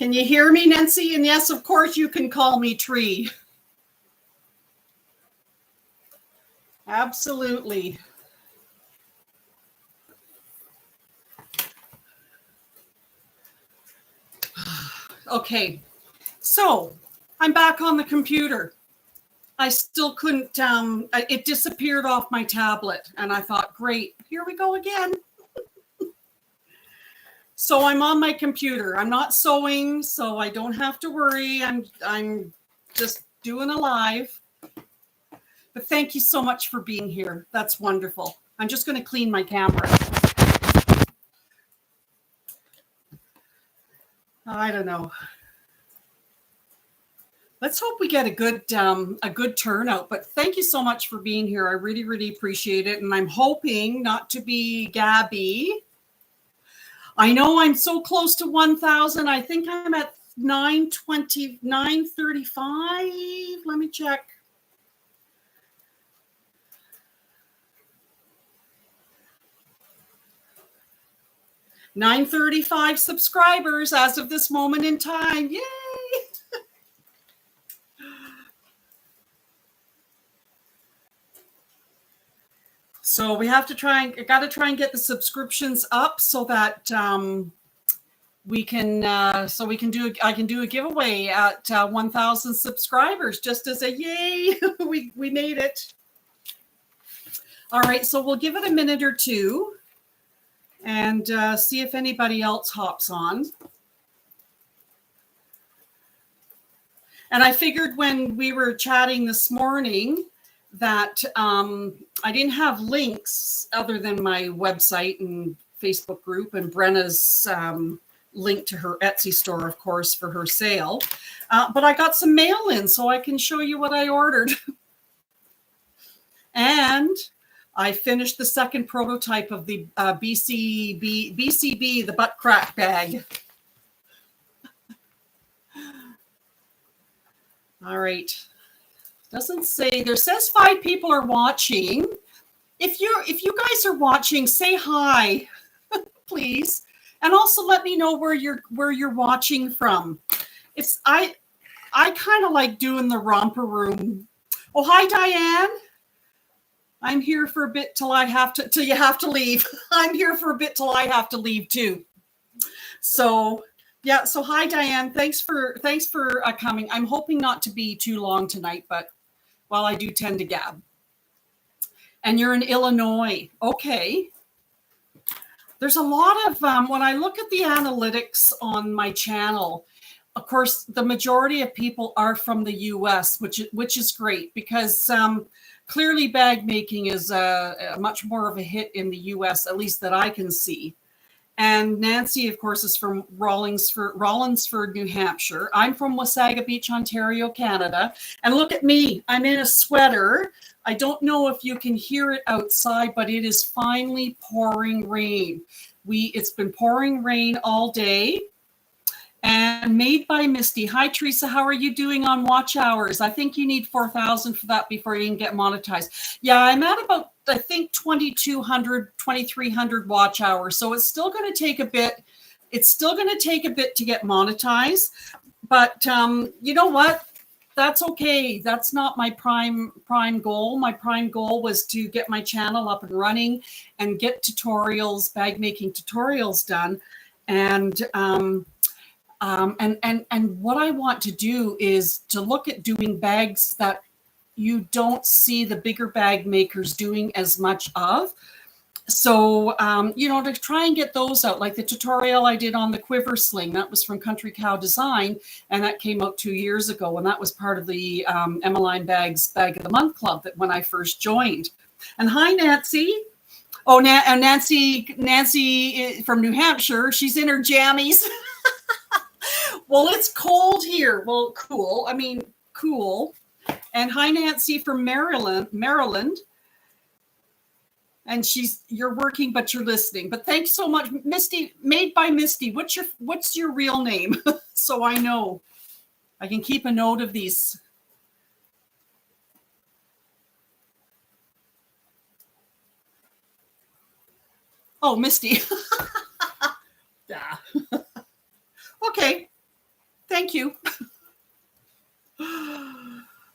Can you hear me, Nancy? And yes, of course, you can call me Tree. Absolutely. Okay, so I'm back on the computer. I still couldn't, it disappeared off my tablet. And I thought, great, here we go again. So I'm on my computer. I'm not sewing, so I don't have to worry. I'm just doing a live. But thank you so much for being here. That's wonderful. I'm just going to clean my camera. I don't know. Let's hope we get a good turnout. But thank you so much for being here. I really, really appreciate it. And I'm hoping not to be Gabby. I know I'm so close to 1,000. I think I'm at 920, 935. Let me check. $935 subscribers as of this moment in time. Yay! So we have to try and get the subscriptions up so that we can I can do a giveaway at 1,000 subscribers just as a yay. we made it. All right, so we'll give it a minute or two and see if anybody else hops on. And I figured when we were chatting this morning that I didn't have links other than my website and Facebook group and Brenna's link to her Etsy store, of course, for her sale. But I got some mail in, so I can show you what I ordered. And I finished the second prototype of the BCB, the butt crack bag. All right. Doesn't say, there says 5 people are watching. If you guys are watching, say hi, please. And also let me know where you're watching from. I kind of like doing the romper room. Oh, hi, Diane. I'm here for a bit till you have to leave. I'm here for a bit till I have to leave too. So yeah, so hi, Diane. Thanks for coming. I'm hoping not to be too long tonight, but well, I do tend to gab. And you're in Illinois. Okay. There's a lot of, when I look at the analytics on my channel, of course, the majority of people are from the US, which is great because clearly bag making is a much more of a hit in the US, at least that I can see. And Nancy, of course, is from Rollinsford, New Hampshire. I'm from Wasaga Beach, Ontario, Canada. And look at me, I'm in a sweater. I don't know if you can hear it outside, but it is finally pouring rain. It's been pouring rain all day. And made by Misty. Hi, Teresa. How are you doing on watch hours? I think you need 4,000 for that before you can get monetized. Yeah, I'm at about, I think, 2,200, 2,300 watch hours. So it's still going to take a bit. It's still going to take a bit to get monetized. But you know what? That's okay. That's not my prime goal. My prime goal was to get my channel up and running and get tutorials, bag making tutorials done. And what I want to do is to look at doing bags that you don't see the bigger bag makers doing as much of. So, to try and get those out, like the tutorial I did on the quiver sling, that was from Country Cow Design, and that came out 2 years ago, and that was part of the Emmeline Bags Bag of the Month Club that when I first joined. And hi, Nancy. Oh, and Nancy from New Hampshire, she's in her jammies. Well, it's cold here. Well, cool. I mean, cool. And hi, Nancy from Maryland. And you're working, but you're listening. But thanks so much, Misty. Made by Misty. What's your real name? So I know. I can keep a note of these. Oh, Misty. Yeah. Okay. Thank you.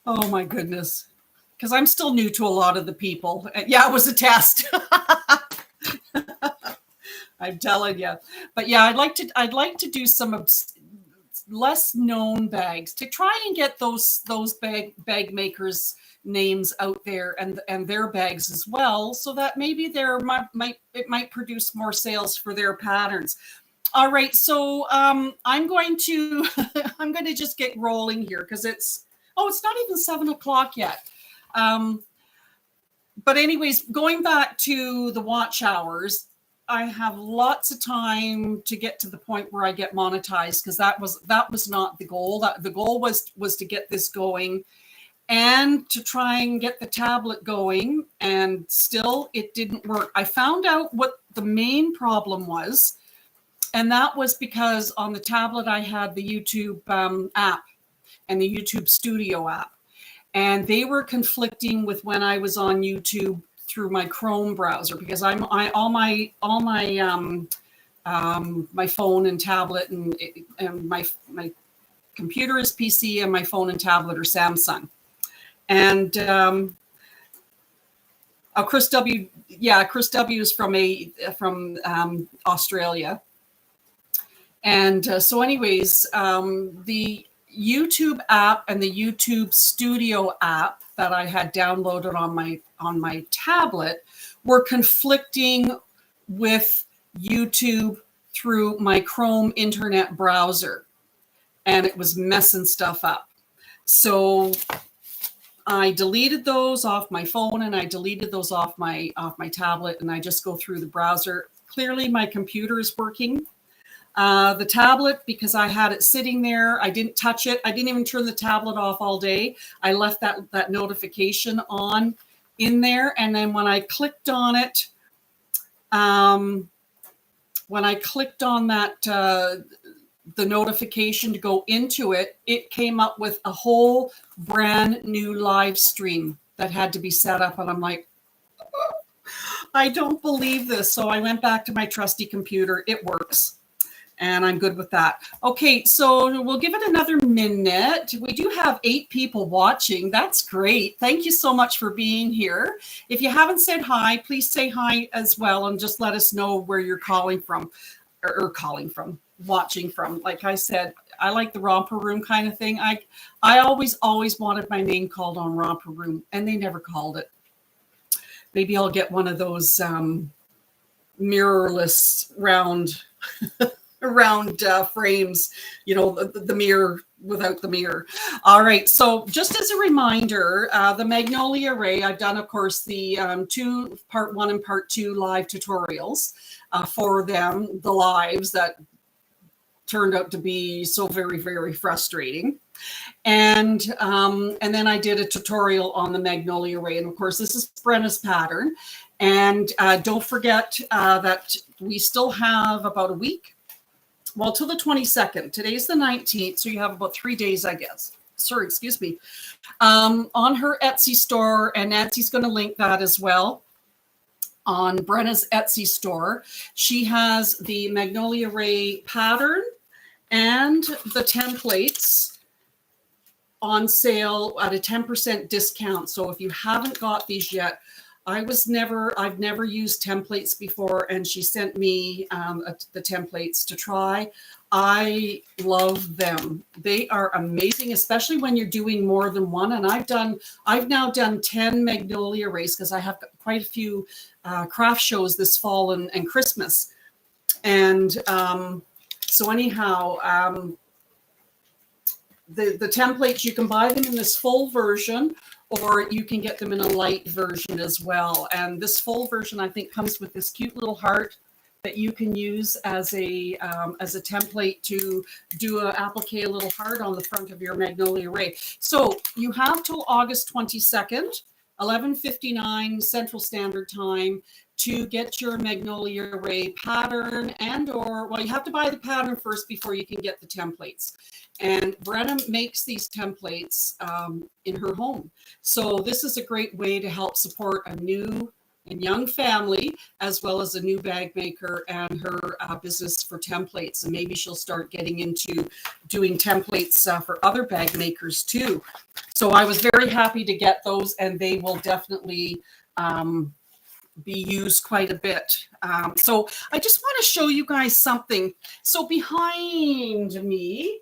Oh my goodness. Because I'm still new to a lot of the people. Yeah, it was a test. I'm telling you. But yeah, I'd like to do some less known bags to try and get those bag makers names out there and their bags as well, so that maybe it might produce more sales for their patterns. All right, so I'm going to I'm going to just get rolling here because it's not even 7 o'clock yet. But anyways, going back to the watch hours, I have lots of time to get to the point where I get monetized, because that was not the goal. The goal was to get this going and to try and get the tablet going, and still it didn't work. I found out what the main problem was, and that was because on the tablet I had the YouTube app and the YouTube Studio app, and they were conflicting with when I was on YouTube through my Chrome browser, because all my my phone and tablet and my computer is PC and my phone and tablet are Samsung. And Chris W. Yeah, Chris W. is from Australia. And so anyways, the YouTube app and the YouTube Studio app that I had downloaded on my tablet were conflicting with YouTube through my Chrome internet browser, and it was messing stuff up. So I deleted those off my phone and I deleted those off my tablet, and I just go through the browser. Clearly my computer is working. The tablet, because I had it sitting there, I didn't touch it. I didn't even turn the tablet off all day. I left that notification on in there. And then when I clicked on it, that, the notification to go into it, it came up with a whole brand new live stream that had to be set up. And I'm like, I don't believe this. So I went back to my trusty computer. It works. And I'm good with that. Okay, so we'll give it another minute. We do have 8 people watching. That's great. Thank you so much for being here. If you haven't said hi, please say hi as well, and just let us know where you're calling from, or watching from. Like I said, I like the Romper Room kind of thing. I always wanted my name called on Romper Room, and they never called it. Maybe I'll get one of those mirrorless round frames, the mirror without the mirror. All right, so just as a reminder, the Magnolia Array, I've done, of course, the part 1 and part 2 live tutorials for them, the lives that turned out to be so very, very frustrating. And then I did a tutorial on the Magnolia Array, and of course this is Brenna's pattern. And don't forget that we still have about a week. Well, till the 22nd. Today's the 19th, so you have about 3 days, I guess. Sorry, excuse me. On her Etsy store, and Nancy's going to link that as well on Brenna's Etsy store. She has the Magnolia Array pattern and the templates on sale at a 10% discount. So if you haven't got these yet, I've never used templates before, and she sent me the templates to try. I love them. They are amazing, especially when you're doing more than one. And I've now done 10 Magnolia Arrays, because I have quite a few craft shows this fall and Christmas. And so anyhow, the templates, you can buy them in this full version, or you can get them in a light version as well. And this full version, I think, comes with this cute little heart that you can use as a template to do applique a little heart on the front of your Magnolia Array. So you have till August 22nd, 11:59 Central Standard Time, to get your Magnolia Array pattern, well, you have to buy the pattern first before you can get the templates. And Brenna makes these templates in her home. So this is a great way to help support a new and young family, as well as a new bag maker and her business for templates. And maybe she'll start getting into doing templates for other bag makers too. So I was very happy to get those, and they will definitely be used quite a bit. So I just want to show you guys something. So behind me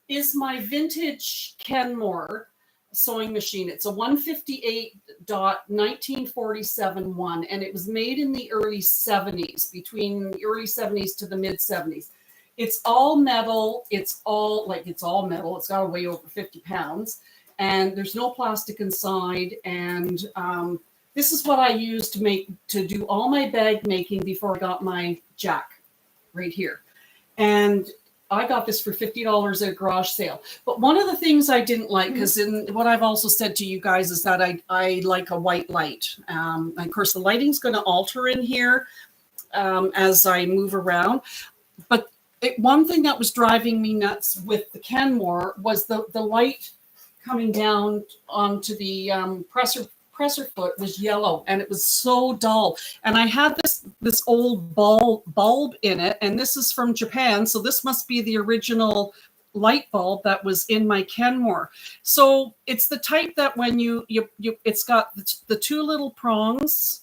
is my vintage Kenmore sewing machine. It's a 158.1947 one, and it was made in the early 70s, between the early 70s to the mid 70s. It's all metal. It's all metal. It's got to weigh over 50 pounds, and there's no plastic inside. And this is what I used to do all my bag making before I got my jack right here. And I got this for $50 at a garage sale. But one of the things I didn't like, because in what I've also said to you guys, is that I like a white light. And of course, the lighting's going to alter in here as I move around. But one thing that was driving me nuts with the Kenmore was the light coming down onto the presser foot was yellow, and it was so dull. And I had this old bulb in it, and this is from Japan, so this must be the original light bulb that was in my Kenmore. So it's the type that when it's got the two little prongs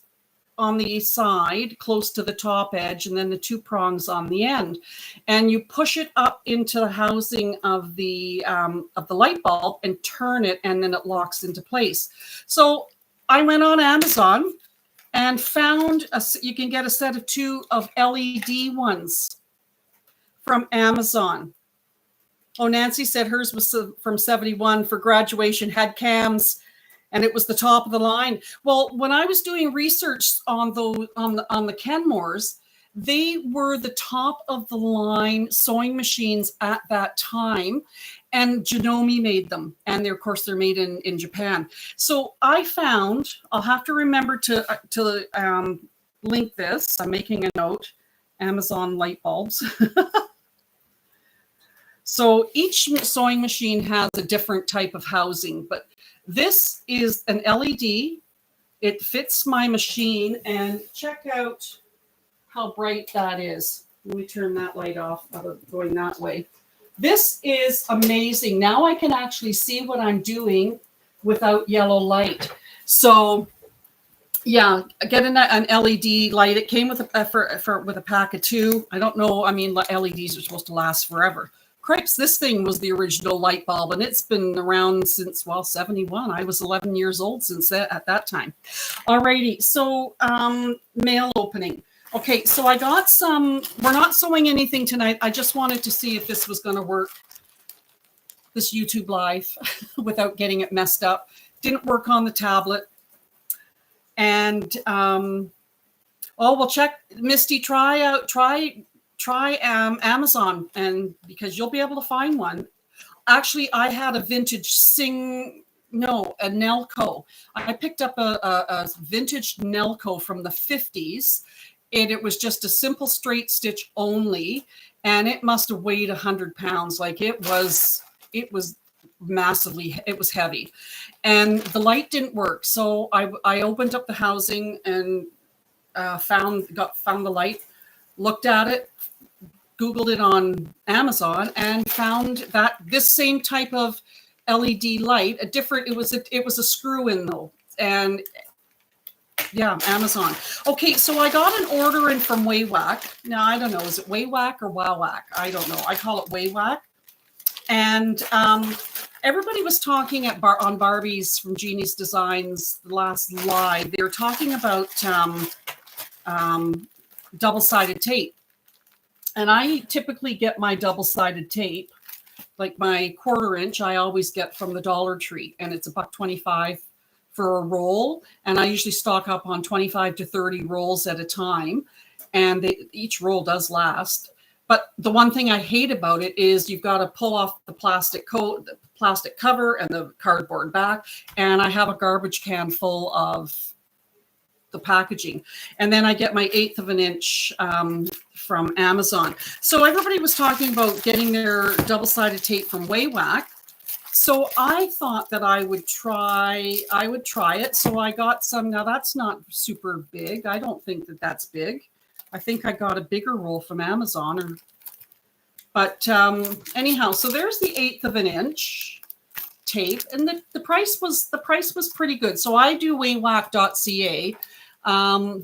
on the side close to the top edge, and then the two prongs on the end, and you push it up into the housing of the light bulb and turn it, and then it locks into place. So I went on Amazon and found you can get a set of 2 of LED ones from Amazon. Oh, Nancy said hers was from 71 for graduation, had cams, and it was the top of the line. Well, when I was doing research on the Kenmores, they were the top of the line sewing machines at that time. And Janome made them. And of course, they're made in Japan. So I found, I'll have to remember to link this. I'm making a note, Amazon light bulbs. So each sewing machine has a different type of housing, but this is an LED. It fits my machine, and check out how bright that is. Let me turn that light off, going that way. This is amazing. Now I can actually see what I'm doing without yellow light. So yeah, get an LED light. It came with a pack of 2. I don't know. I mean, LEDs are supposed to last forever. Cripes, this thing was the original light bulb, and it's been around since, 71. I was 11 years old at that time. Alrighty, so mail opening. Okay, so I got some, we're not sewing anything tonight. I just wanted to see if this was going to work, this YouTube Live, without getting it messed up. Didn't work on the tablet. And, well, check, Misty, try Amazon, and because you'll be able to find one. Actually, I had a vintage a Nelco. I picked up a vintage Nelco from the 50s. And it was just a simple straight stitch only, and it must have weighed 100 pounds. Like it was massively, it was heavy, and the light didn't work. So I opened up the housing and found the light, looked at it, Googled it on Amazon, and found that this same type of LED light, it was a screw in though, and yeah, Amazon. Okay, so I got an order in from Waywack. Now, I don't know, is it Waywack or Wowwack? I don't know. I call it Waywack. And everybody was talking on Barbie's from Jeannie's Designs, the last live. They were talking about double-sided tape. And I typically get my double-sided tape, like my 1/4 inch, I always get from the Dollar Tree, and it's $1.25 for a roll, and I usually stock up on 25 to 30 rolls at a time, and each roll does last. But the one thing I hate about it is you've got to pull off the plastic cover and the cardboard back, and I have a garbage can full of the packaging. And then I get my 1/8 of an inch from Amazon. So everybody was talking about getting their double-sided tape from Waywack. So I thought that I would try it. So I got some. Now that's not super big. I don't think that that's big. I think I got a bigger roll from Amazon. But anyhow, so there's the 1/8 of an inch tape, and the price was pretty good. So I do waywack.ca,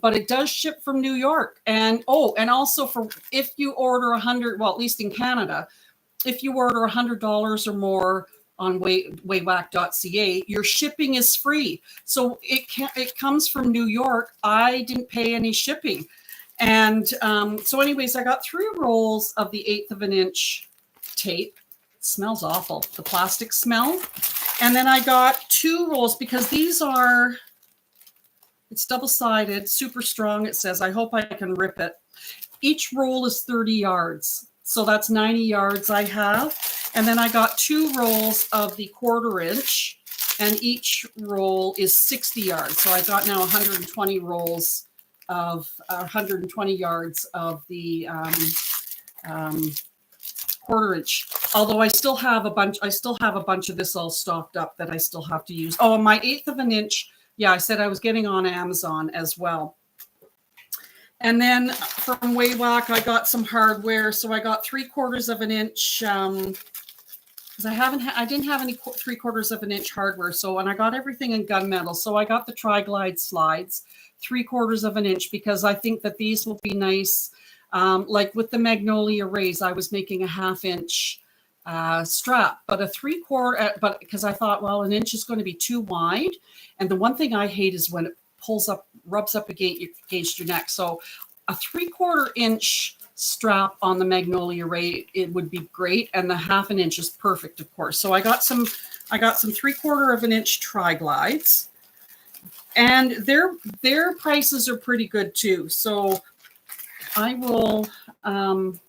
but it does ship from New York, and also for if you order 100, well, at least in Canada, if you order $100 or more on waywack.ca, your shipping is free. So it comes from New York. I didn't pay any shipping. And so anyways, I got 3 rolls of the 1/8 of an inch tape. It smells awful, the plastic smell. And then I got 2 rolls because it's double-sided, super strong. It says, I hope I can rip it. Each roll is 30 yards. So that's 90 yards I have. And then I got 2 rolls of the 1/4 inch, and each roll is 60 yards. So I got now 120 rolls of 120 yards of the 1/4 inch. Although I still have a bunch of this all stocked up that I still have to use. Oh, and my 1/8 of an inch. Yeah, I said I was getting on Amazon as well. And then from Waywack, I got some hardware. So I got 3/4 of an inch, because I didn't have any 3/4 of an inch hardware. So, and I got everything in gunmetal. So I got the Tri-Glide slides, 3/4 of an inch, because I think that these will be nice. Like with the Magnolia Rays, I was making a 1/2 inch strap, but a 3/4, but because I thought, well, an inch is going to be too wide. And the one thing I hate is when it rubs up against your neck. So a 3/4 inch strap on the Magnolia Ray, it would be great. And the 1/2 inch is perfect, of course. So I got some 3/4 of an inch Tri-Glides, and their prices are pretty good too. So I will, I'm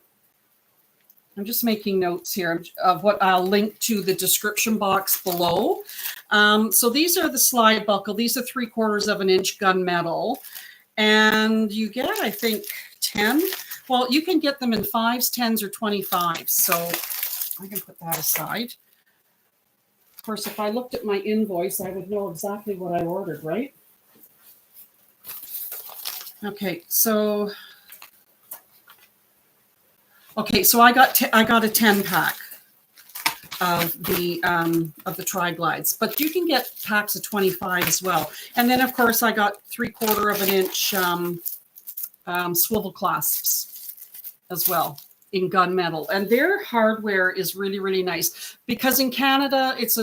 just making notes here of what I'll link to the description box below. So these are the slide buckle. These are 3/4 of an inch gunmetal. And you get, I think, 10. Well, you can get them in 5s, 10s, or 25s. So I can put that aside. Of course, if I looked at my invoice, I would know exactly what I ordered, right? Okay, so I got a 10-pack of the Tri-Glides, but you can get packs of 25 as well. And then, of course, I got 3/4 of an inch swivel clasps as well in gunmetal, and their hardware is really, really nice, because in Canada it's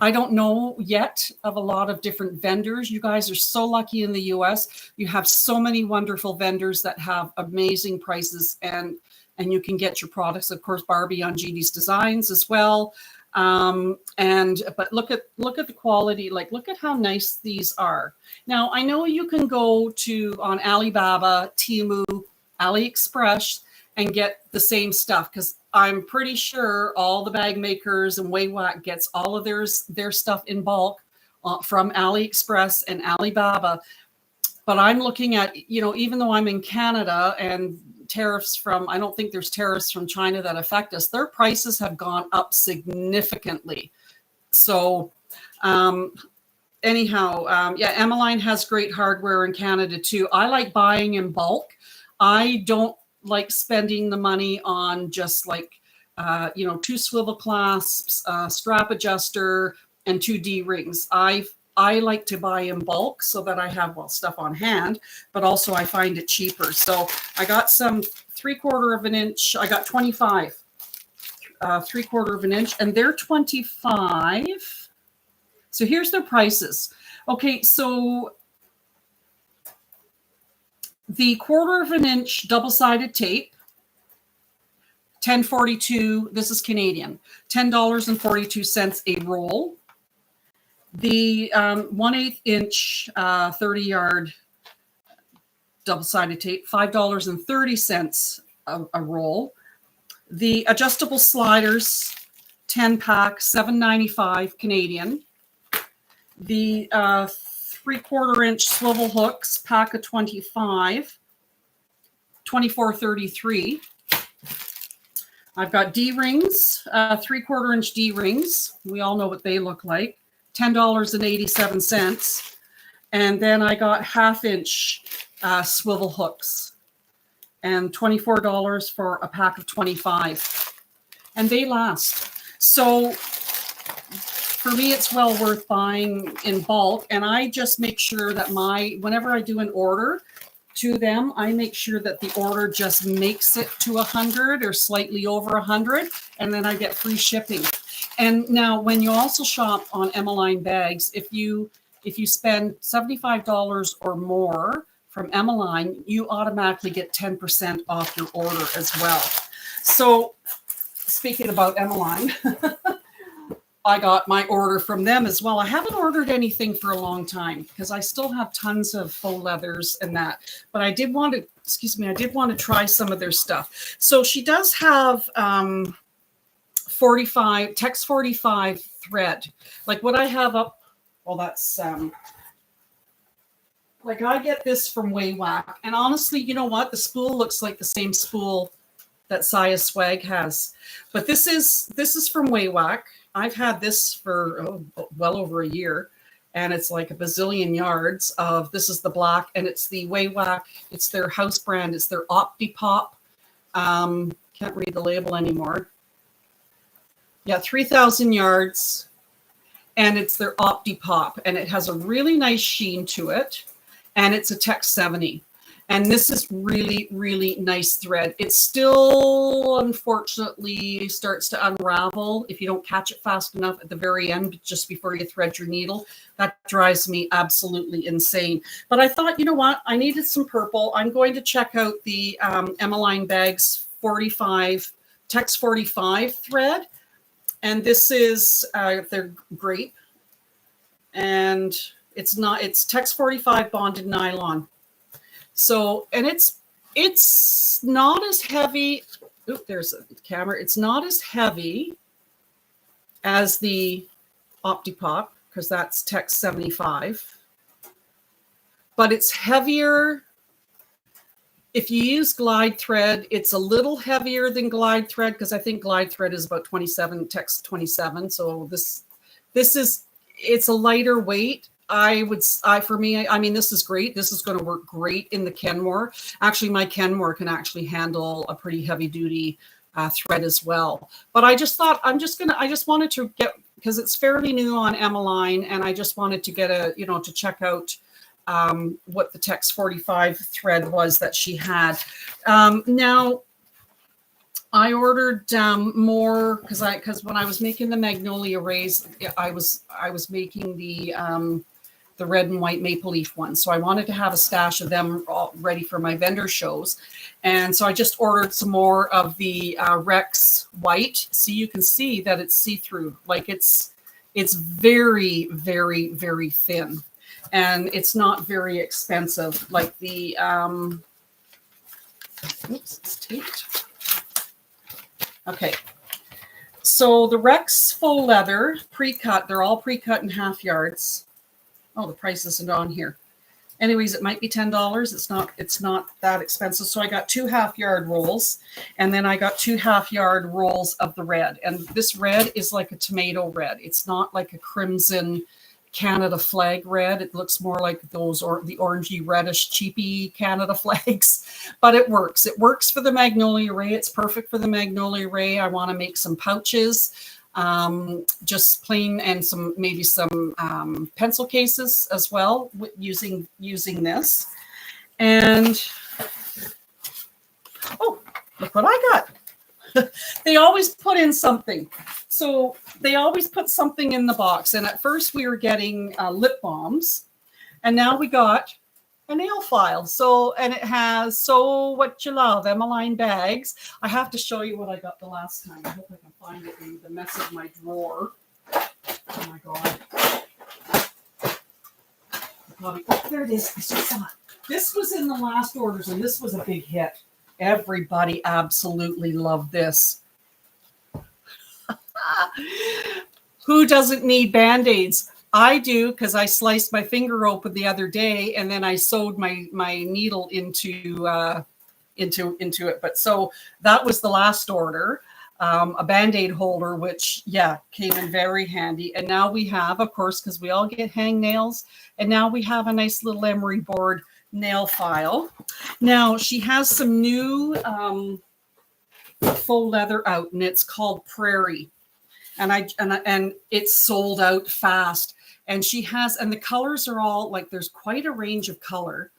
I don't know yet of a lot of different vendors. You guys are so lucky in the US. You have so many wonderful vendors that have amazing prices, and you can get your products. Of course, Barbie on GD's Designs as well. But look at the quality. Like, look at how nice these are. Now, I know you can go on Alibaba, Temu, AliExpress, and get the same stuff, because I'm pretty sure all the bag makers and Waywack gets all of their stuff in bulk from AliExpress and Alibaba. But I'm looking at, even though I'm in Canada and I don't think there's tariffs from China that affect us, their prices have gone up significantly. So anyhow, yeah, Emmeline has great hardware in Canada too. I like buying in bulk. I don't like spending the money on just like, 2 swivel clasps, strap adjuster, and 2 D-rings. I like to buy in bulk so that I have, stuff on hand, but also I find it cheaper. So I got some 3/4 of an inch. I got 25, 3/4 of an inch, and they're 25. So here's their prices. Okay, so the 1/4 of an inch double-sided tape, $10.42. This is Canadian. $10.42 a roll. The 1/8 inch 30-yard double-sided tape, $5.30 a roll. The adjustable sliders, 10-pack, $7.95 Canadian. The 3/4 inch swivel hooks, pack of 25, $24.33. I've got D-rings, 3/4 inch D-rings. We all know what they look like. $10.87. And then I got 1/2 inch swivel hooks and $24 for a pack of 25. And they last. So for me, it's well worth buying in bulk. And I just make sure that whenever I do an order to them, I make sure that the order just makes it to 100 or slightly over 100. And then I get free shipping. And now when you also shop on Emmeline bags, if you spend $75 or more from Emmeline, you automatically get 10% off your order as well. So speaking about Emmeline, I got my order from them as well. I haven't ordered anything for a long time because I still have tons of faux leathers and that, but I did want to try some of their stuff. So she does have 45 Tex 45 thread, like what I have up. Well, that's like I get this from Waywack, and honestly, you know what? The spool looks like the same spool that Saya Swag has, but this is from Waywack. I've had this for well over a year, and it's like a bazillion yards of, this is the black, and it's the Waywack. It's their house brand. It's their OptiPop. Can't read the label anymore. Yeah, 3,000 yards, and it's their OptiPop, and it has a really nice sheen to it, and it's a Tex 70. And this is really, really nice thread. It still, unfortunately, starts to unravel if you don't catch it fast enough at the very end, just before you thread your needle. That drives me absolutely insane. But I thought, you know what? I needed some purple. I'm going to check out the Emmeline Bags 45, Tex 45 thread. And this is their grape. And it's Tex 45 bonded nylon. So, and it's not as heavy. Oop, there's a camera. It's not as heavy as the OptiPop, because that's Tex 75. But it's heavier. If you use glide thread, it's a little heavier than glide thread, because I think glide thread is about 27, Tex 27. So it's a lighter weight. For me, I mean, this is great. This is going to work great in the Kenmore. Actually, my Kenmore can actually handle a pretty heavy duty thread as well. But I just thought I just wanted to get, because it's fairly new on Emmeline, and I just wanted to get to check out what the Tex 45 thread was that she had. Now, I ordered more because when I was making the magnolia rays, I was making the red and white maple leaf ones. So I wanted to have a stash of them all ready for my vendor shows. And so I just ordered some more of the Rex white. So you can see that it's see-through. Like it's very, very, very thin. And it's not very expensive. Like the, oops, it's taped. Okay. So the Rex faux leather pre-cut, they're all pre-cut in 1/2 yards. Oh, the price isn't on here. Anyways, it might be $10. It's not that expensive. So I got 2 1/2-yard rolls, and then I got 2 1/2-yard rolls of the red. And this red is like a tomato red. It's not like a crimson Canada flag red. It looks more like those, or the orangey reddish cheapy Canada flags, but it works. It works for the magnolia ray. It's perfect for the magnolia ray. I want to make some pouches. Just plain, and maybe some pencil cases as well using this. And oh, look what I got. They always put in something. So they always put something in the box. And at first we were getting lip balms, and now we got a nail file. So, and it has So What You Love, Emmeline Bags. I have to show you what I got the last time. I hope I can find it in the mess of my drawer. Oh my God. Oh, there it is. I just saw it. This was in the last orders, and this was a big hit. Everybody absolutely loved this. Who doesn't need Band-Aids? I do, because I sliced my finger open the other day, and then I sewed my needle into it. But so that was the last order. a Band-Aid holder, which, yeah, came in very handy. And now we have, of course, because we all get hang nails, and now we have a nice little emery board nail file. Now, she has some new faux leather out, and it's called Prairie. And it's sold out fast. And she has, and the colors are all like, there's quite a range of color.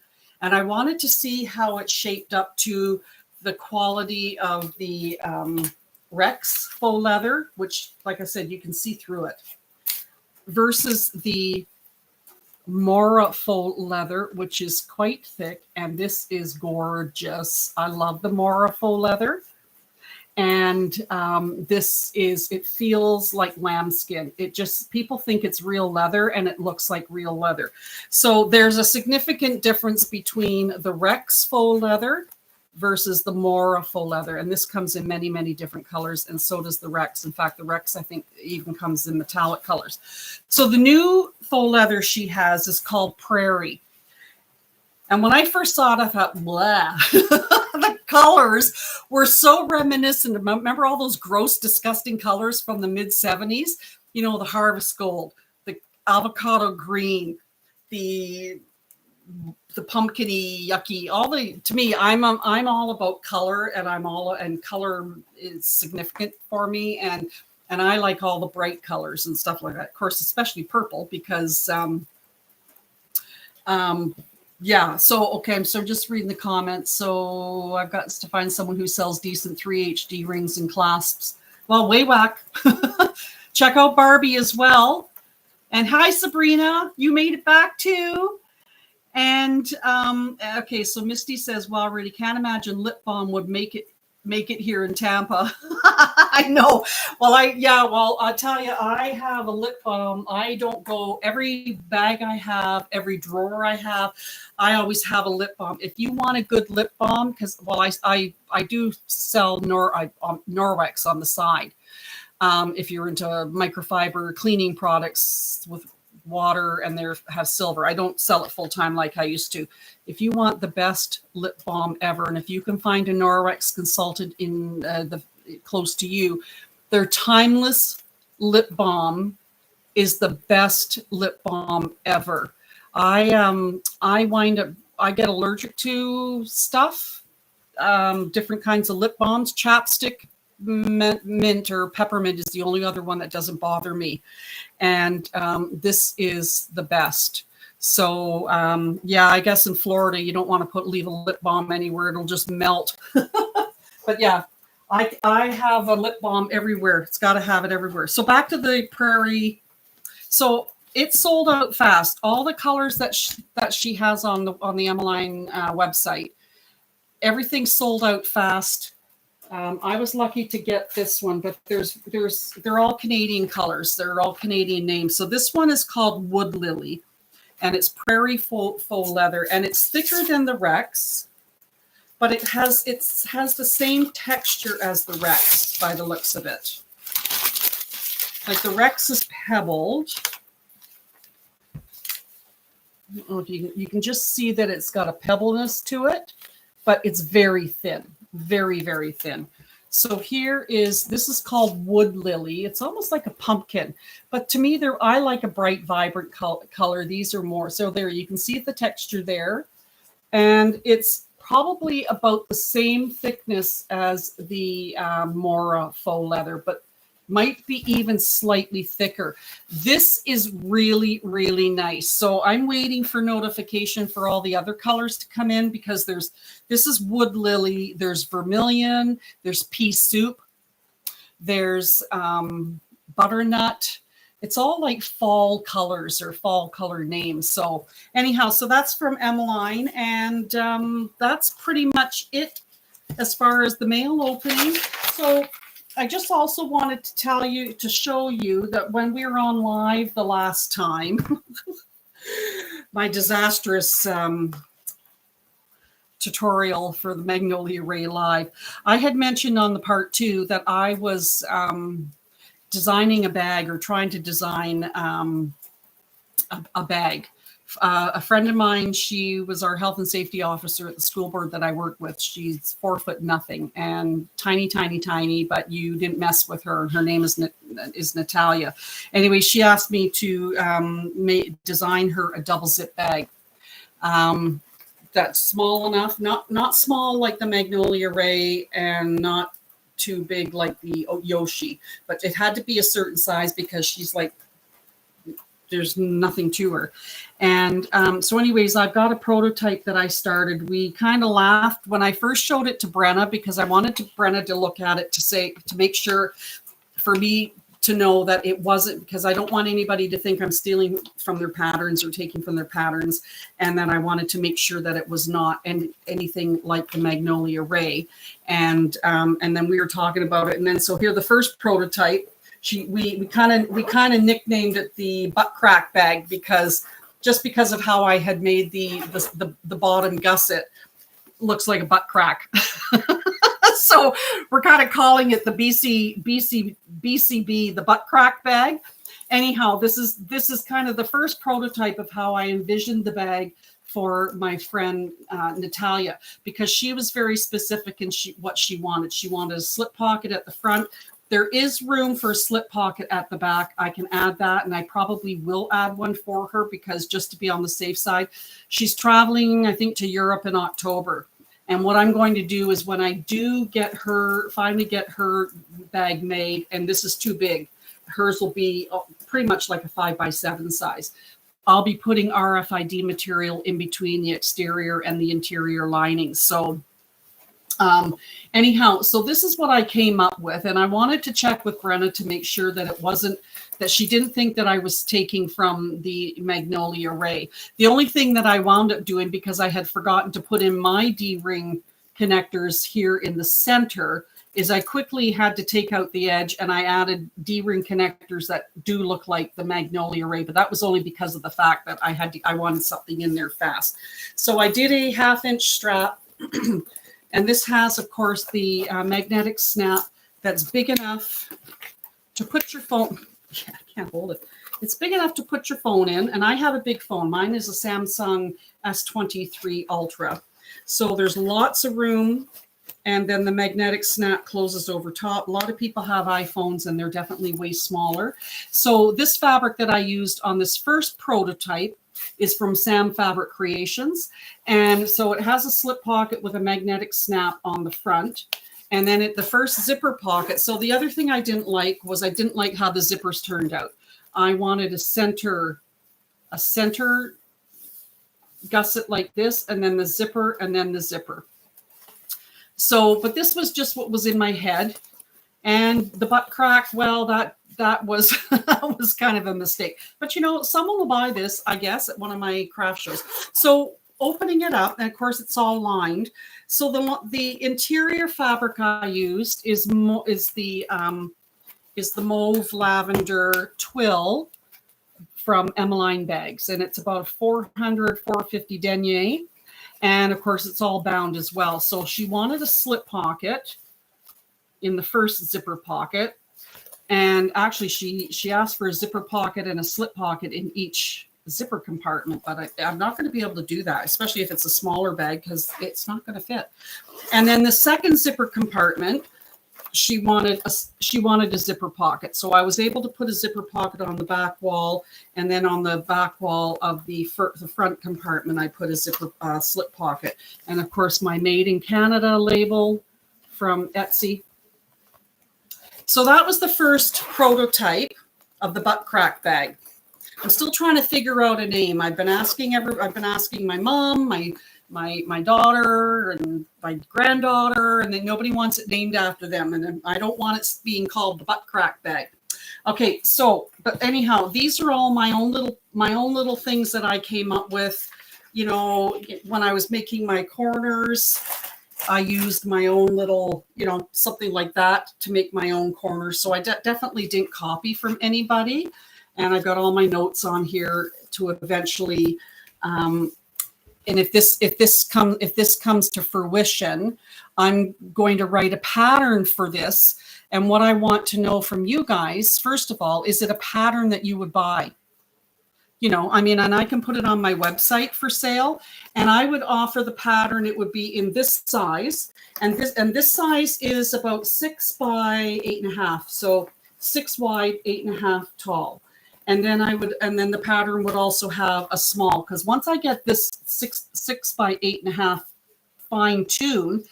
And I wanted to see how it shaped up to the quality of the Rex faux leather, which, like I said, you can see through it, versus the Mora faux leather, which is quite thick. And this is gorgeous. I love the Mora faux leather. And it feels like lambskin. It just, people think it's real leather, and it looks like real leather. So there's a significant difference between the Rex faux leather versus the Mora faux leather. And this comes in many, many different colors, and so does the Rex. In fact, the Rex, I think, even comes in metallic colors. So the new faux leather she has is called Prairie. And when I first saw it, I thought, blah. The colors were so reminiscent. Remember all those gross, disgusting colors from the mid-70s? You know, the harvest gold, the avocado green, the pumpkin-y, yucky, to me, I'm all about color, and color is significant for me. And I like all the bright colors and stuff like that. Of course, especially purple, because, yeah, so, okay, so just reading the comments. So I've got to find someone who sells decent 3HD rings and clasps. Well, way whack. Check out Barbie as well. And hi, Sabrina. You made it back too. And, okay, so Misty says, well, I really can't imagine lip balm would make it here in Tampa. I know. Well, I'll tell you, I have a lip balm. I don't go, every bag I have, every drawer I have, I always have a lip balm. If you want a good lip balm, because, well, I do sell Norwex on the side. If you're into microfiber cleaning products with water and they have silver. I don't sell it full time like I used to. If you want the best lip balm ever, and if you can find a Norwex consultant in close to you, their Timeless lip balm is the best lip balm ever. I get allergic to stuff, different kinds of lip balms. Chapstick, mint or peppermint is the only other one that doesn't bother me. And this is the best. So yeah, I guess in Florida, you don't want to leave a lip balm anywhere. It'll just melt. But yeah, I have a lip balm everywhere. It's got to have it everywhere. So back to the Prairie. So it sold out fast. All the colors that she has on the Emmeline website, everything sold out fast. I was lucky to get this one, but they're all Canadian colors. They're all Canadian names. So this one is called Wood Lily, and it's Prairie faux leather, and it's thicker than the Rex, but it has the same texture as the Rex by the looks of it. Like the Rex is pebbled. I don't know if you can just see that it's got a pebbleness to it, but it's very thin. Very, very thin. So this is called Wood Lily. It's almost like a pumpkin, but to me, I like a bright, vibrant color. These are more. So there, you can see the texture there, and it's probably about the same thickness as the Mora faux leather, but might be even slightly thicker. This is really, really nice. So I'm waiting for notification for all the other colors to come in, because this is Wood Lily, there's Vermilion, there's Pea Soup, there's Butternut. It's all like fall colors or fall color names. So anyhow, so that's from Emmeline, and that's pretty much it as far as the mail opening. So I just also wanted to show you that when we were on live the last time, my disastrous tutorial for the Magnolia Ray Live, I had mentioned on the part 2 that I was designing a bag, or trying to design a bag. A friend of mine, she was our health and safety officer at the school board that I worked with. She's 4 foot nothing and tiny, tiny, tiny, but you didn't mess with her. Her name is Natalia. Anyway, she asked me to design her a double zip bag. That's small enough, not small like the Magnolia Ray and not too big like the Yoshi, but it had to be a certain size because she's like, there's nothing to her. And so anyways, I've got a prototype that I started. We kind of laughed when I first showed it to Brenna because I wanted Brenna to look at it to make sure for me to know that it wasn't, because I don't want anybody to think I'm stealing from their patterns or taking from their patterns. And then I wanted to make sure that it was not anything like the Magnolia Ray. And then we were talking about it. And then so here, the first prototype, we kind of nicknamed it the butt crack bag because of how I had made the bottom gusset looks like a butt crack. So we're kind of calling it the BCB, the butt crack bag. Anyhow, this is kind of the first prototype of how I envisioned the bag for my friend Natalia, because she was very specific in what she wanted. She wanted a slip pocket at the front. There is room for a slip pocket at the back. I can add that, and I probably will add one for her because just to be on the safe side. She's traveling, I think, to Europe in October. And what I'm going to do is when I do finally get her bag made, and this is too big, hers will be pretty much like a 5x7 size. I'll be putting RFID material in between the exterior and the interior linings. So anyhow, so this is what I came up with, and I wanted to check with Brenna to make sure that it wasn't, that she didn't think that I was taking from the Magnolia Ray. The only thing that I wound up doing, because I had forgotten to put in my D-ring connectors here in the center, is I quickly had to take out the edge and I added D-ring connectors that do look like the Magnolia Ray, but that was only because of the fact that I wanted something in there fast. So I did a 1/2-inch strap. And this has, of course, the magnetic snap that's big enough to put your phone. Yeah, I can't hold it. It's big enough to put your phone in. And I have a big phone. Mine is a Samsung S23 Ultra. So there's lots of room. And then the magnetic snap closes over top. A lot of people have iPhones and they're definitely way smaller. So this fabric that I used on this first prototype is from Sam Fabric Creations. And so it has a slip pocket with a magnetic snap on the front. And then the first zipper pocket. So the other thing I didn't like was I didn't like how the zippers turned out. I wanted a center gusset like this, and then the zipper, and then the zipper. So, but this was just what was in my head. And the butt crack, well, that was that was kind of a mistake. But you know, someone will buy this, I guess, at one of my craft shows. So opening it up, and of course it's all lined. So the interior fabric I used is the mauve lavender twill from Emmeline Bags, and it's about 450 denier. And of course it's all bound as well. So she wanted a slip pocket in the first zipper pocket. And actually she asked for a zipper pocket and a slip pocket in each zipper compartment, but I'm not going to be able to do that, especially if it's a smaller bag, because it's not going to fit. And then the second zipper compartment, she wanted a zipper pocket. So I was able to put a zipper pocket on the back wall, and then on the back wall of the front compartment, I put a zipper slip pocket. And of course, my Made in Canada label from Etsy. So that was the first prototype of the butt crack bag. I'm still trying to figure out a name. I've been asking my mom, my daughter, and my granddaughter, and then nobody wants it named after them. And then I don't want it being called the butt crack bag. Okay, so, but anyhow, these are all my own little things that I came up with. You know, when I was making my corners, I used my own little, you know, something like that to make my own corners. So I definitely didn't copy from anybody. And I've got all my notes on here to eventually, and if this comes to fruition, I'm going to write a pattern for this. And what I want to know from you guys, first of all, is it a pattern that you would buy? I mean, and I can put it on my website for sale, and I would offer the pattern. It would be in this size, and this size is about 6 by 8.5. So 6 wide, 8.5 tall. And then the pattern would also have a small, because once I get this 6 by 8.5 fine tuned,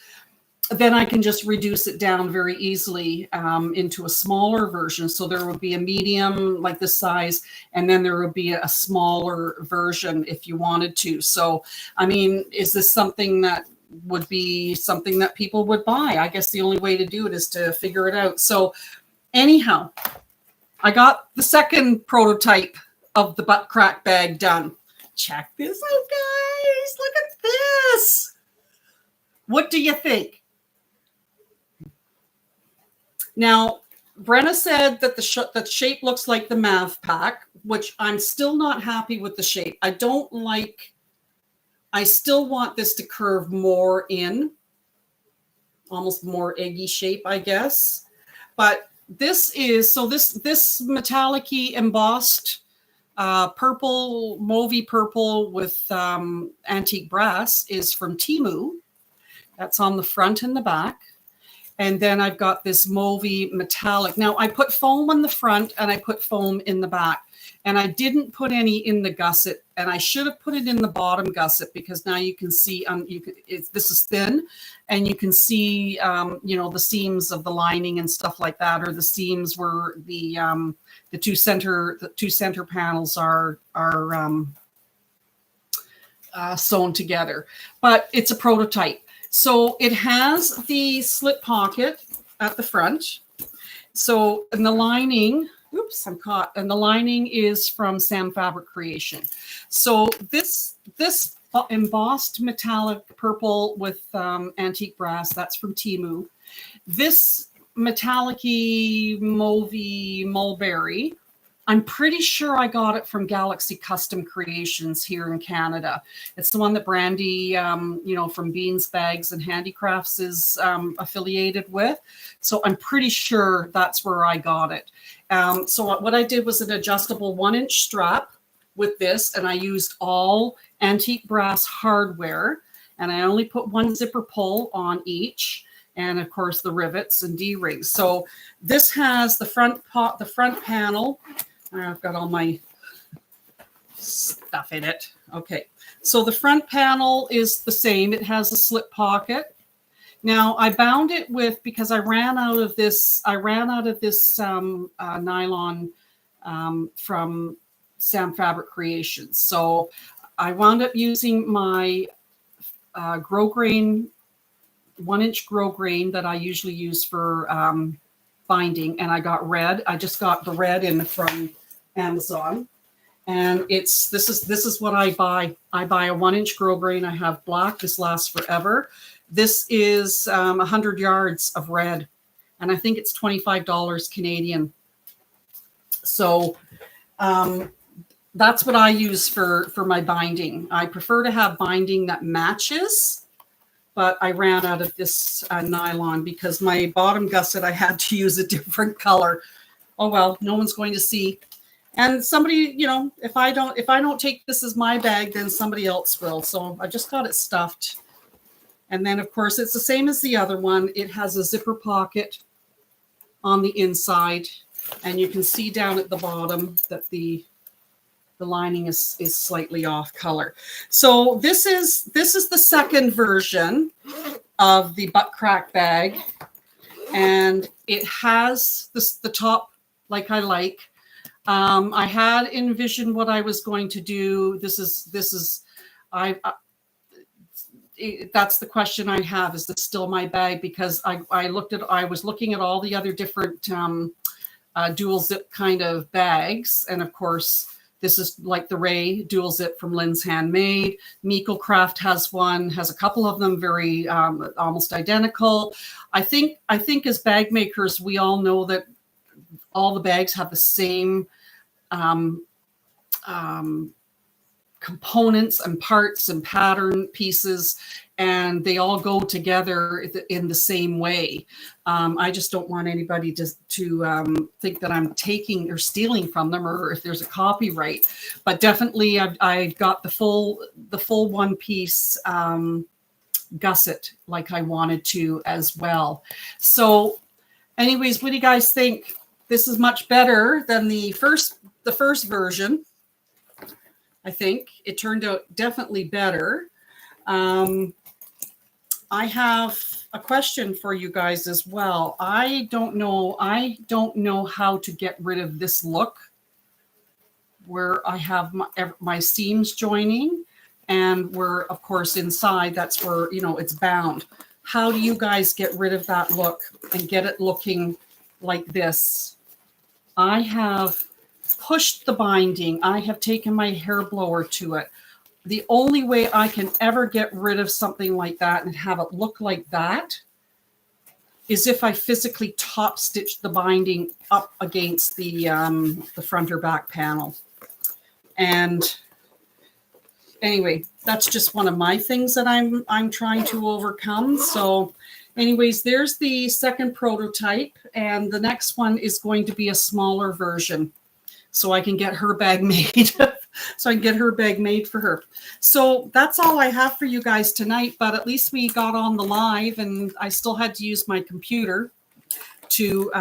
then I can just reduce it down very easily into a smaller version. So there would be a medium like this size, and then there would be a smaller version if you wanted to. So, I mean, is this something that would be something that people would buy? I guess the only way to do it is to figure it out. So anyhow, I got the second prototype of the butt crack bag done. Check this out, guys. Look at this. What do you think? Now, Brenna said that the shape looks like the Mav Pack, which I'm still not happy with the shape. I still want this to curve more in, almost more eggy shape, I guess. But this metallic-y embossed purple, mauvey purple with antique brass is from Temu. That's on the front and the back. And then I've got this mauvey metallic. Now I put foam on the front and I put foam in the back, and I didn't put any in the gusset, and I should have put it in the bottom gusset, because now you can see this is thin, and you can see the seams of the lining and stuff like that, or the seams where the two center panels are sewn together. But it's a prototype. So it has the slip pocket at the front. So, and the lining, oops, I'm caught. And the lining is from Sam Fabric Creation. So this embossed metallic purple with antique brass, that's from Temu. This metallic-y mauvey mulberry, I'm pretty sure I got it from Galaxy Custom Creations here in Canada. It's the one that Brandy, from Beans Bags and Handicrafts is affiliated with. So I'm pretty sure that's where I got it. So what I did was an adjustable 1-inch strap with this, and I used all antique brass hardware, and I only put one zipper pull on each, and of course the rivets and D-rings. So this has the front panel. I've got all my stuff in it. Okay, so the front panel is the same. It has a slip pocket. Now I bound it with, because I ran out of this nylon from Sam Fabric Creations. So I wound up using my grosgrain, 1-inch grosgrain that I usually use for binding, and I got red. I just got the red in from Amazon, and this is what I buy. I buy a 1-inch grosgrain. I have black. This lasts forever. This is 100 yards of red, and I think it's $25 Canadian. So that's what I use for my binding. I prefer to have binding that matches, but I ran out of this nylon because my bottom gusset, I had to use a different color. Oh well, no one's going to see. And somebody, if I don't take this as my bag, then somebody else will. So I just got it stuffed. And then of course it's the same as the other one. It has a zipper pocket on the inside, and you can see down at the bottom that the lining is slightly off color. So this is the second version of the butt crack bag, and it has the top like I like. I had envisioned what I was going to do. That's the question I have. Is this still my bag? Because I was looking at all the other different dual zip kind of bags, and of course this is like the Ray dual zip from Lynn's Handmade. Miko Craft has a couple of them, very almost identical. I think as bag makers, we all know that all the bags have the same components and parts and pattern pieces, and they all go together in the same way. I just don't want anybody to think that I'm taking or stealing from them, or if there's a copyright. But definitely, I got the full one piece gusset like I wanted to as well. So, anyways, what do you guys think? This is much better than the first version. I think it turned out definitely better. I have a question for you guys as well. I don't know how to get rid of this look where I have my seams joining, and where, of course, inside, that's where, it's bound. How do you guys get rid of that look and get it looking like this? I have pushed the binding. I have taken my hair blower to it. The only way I can ever get rid of something like that and have it look like that is if I physically top stitch the binding up against the front or back panel. And anyway, that's just one of my things that I'm trying to overcome. So anyways, there's the second prototype, and the next one is going to be a smaller version, so I can get her bag made. So I can get her bag made for her. So that's all I have for you guys tonight, but at least we got on the live, and I still had to use my computer to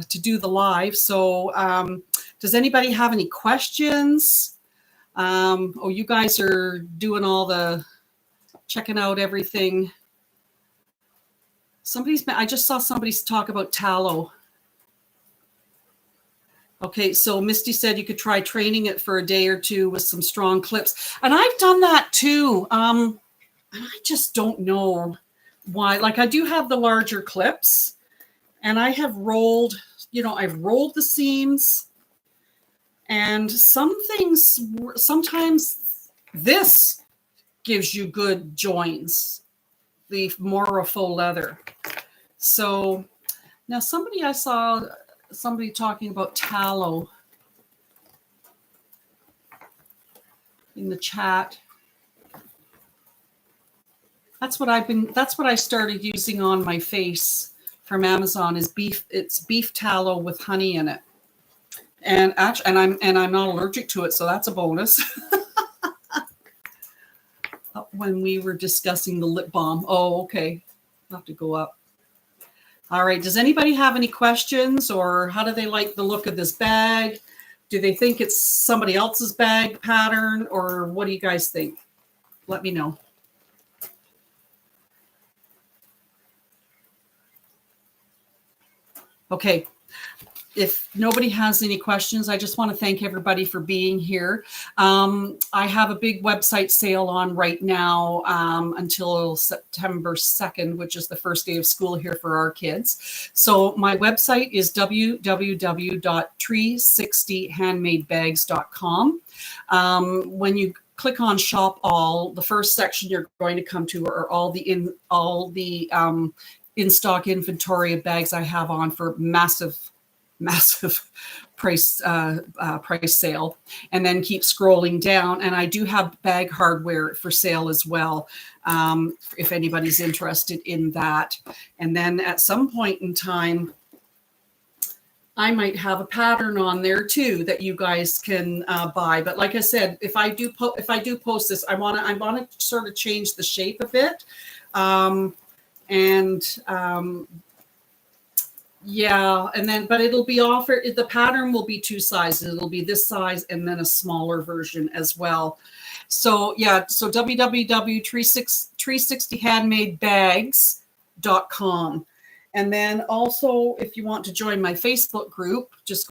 do the live. So does anybody have any questions? Oh, you guys are doing all the checking out everything. I just saw somebody talk about tallow. Okay, so Misty said you could try training it for a day or two with some strong clips. And I've done that too. And I just don't know why. Like, I do have the larger clips, and I have rolled, I've rolled the seams. And sometimes this gives you good joins, the more faux leather. So now I saw somebody talking about tallow in the chat. That's what I started using on my face from Amazon is beef. It's beef tallow with honey in it. And actually, and I'm not allergic to it, so that's a bonus. When we were discussing the lip balm. Oh, okay. I'll have to go up. All right. Does anybody have any questions, or how do they like the look of this bag? Do they think it's somebody else's bag pattern, or what do you guys think? Let me know. Okay. If nobody has any questions, I just want to thank everybody for being here. I have a big website sale on right now until September 2nd, which is the first day of school here for our kids. So my website is www.360handmadebags.com. When you click on Shop All, the first section you're going to come to are all the in-stock inventory of bags I have on for massive price sale, and then keep scrolling down. And I do have bag hardware for sale as well, if anybody's interested in that. And then at some point in time, I might have a pattern on there too that you guys can buy. But like I said, if I do post this, I want to sort of change the shape a bit, yeah, and then, but it'll be offered, the pattern will be two sizes. It'll be this size and then a smaller version as well. So yeah, so www.360handmadebags.com. And then also, if you want to join my Facebook group, just